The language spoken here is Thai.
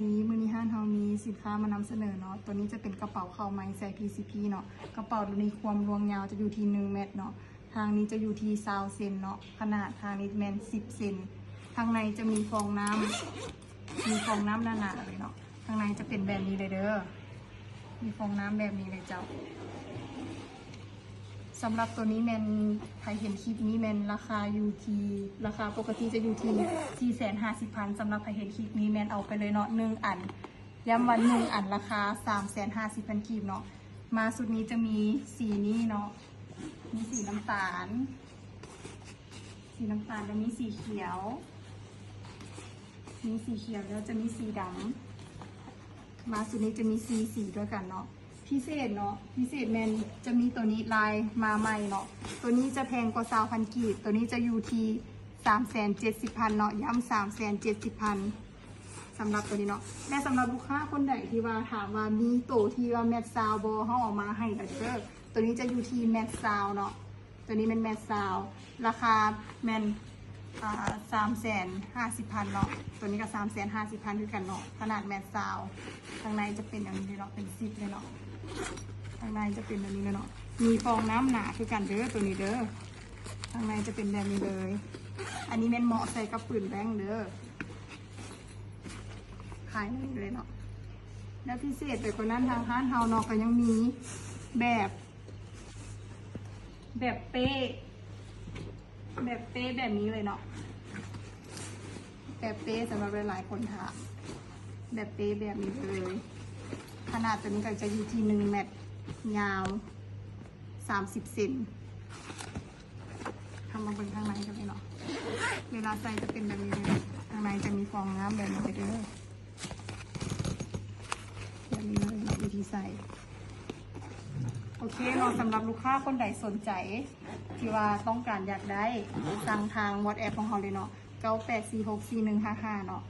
ดีมื้อนี้ห้านเฮามีสินค้ามานำเสนอเนาะตัวนี้จะเป็นกระเป๋าเข้าไม้ใส่ PCP เนาะกระเป๋าตัวนี้ความรวงยาวจะอยู่ที่1 เมตรเนาะทางนี้จะอยู่ที่20 เซนเนาะขนาดทางนี้แมน10 เซนทางในจะมีฟองน้ำหนาๆเลยเนาะทางในจะเป็นแบบนี้เลยเด้อมีฟองน้ำแบบนี้เลยเจ้าสำหรับตัวนี้แมนใครเห็นคลิปนี้แมนราคาราคาปกติจะอยู่ที่450,000สำหรับใครเห็นคลิปนี้แมนเอาไปเลยเนาะ1 อันย้ำวัน1 อันราคา350,000กีบเนาะมาสุดนี้จะมีสีนี้เนาะมีสีน้ำตาลแล้วมีสีเขียวแล้วจะมีสีดำมาสุดนี้จะมีสีด้วยกันเนาะพิเศษแมนจะมีตัวนี้ลายมาใหม่เนาะตัวนี้จะแพงกว่า20,000กีบตัวนี้จะอยู่ที่370,000เนาะย้ำ370,000สำหรับตัวนี้เนาะและสำหรับลูกค้าคนใดที่ว่าถามว่ามีโตที่ว่าแมทซาวบอเขาออกมาให้เด้อตัวนี้จะอยู่ที่แมทซาวเนาะตัวนี้เป็นแมทซาวราคาแมน350,000เนาะตัวนี้ก็350,000คือกันเนาะขนาดแมทซาวข้างในจะเป็นอย่างนี้เลยเนาะเป็น10เลยเนาะข้างในจะเป็นแบบนี้เลยเนาะมีฟองน้ำหนาคือกันเด้อตัวนี้เด้อข้างในจะเป็นแบบนี้เลยอันนี้แม่นเหมาะใส่กับปืนแบงค์เด้อขายนี่เลยเนาะแล้วพิเศษไปกว่านั้นทางร้านเฮาเนาะก็ยังมีแบบเป๊ะแบบนี้เลยเนาะแบบเป๊ะสำหรับหลายคนถามแบบเป๊ะแบบนี้เลยขนาดตัวนี้ก็จะอยู่ที่1 เมตรยาว30 เซนทำมาเป็นข้างในกันเลยเนาะเวลาใส่จะเป็นแบบนี้เลยข้างในจะมีฟองน้ำแบบนี้เด้อแบบนี้เลยเนาะวิธีใส่โอเคเนาะสำหรับลูกค้าคนใดสนใจที่ว่าต้องการอยากได้สั่งทาง WhatsApp ของเขาเลยเนาะ98464155เนาะ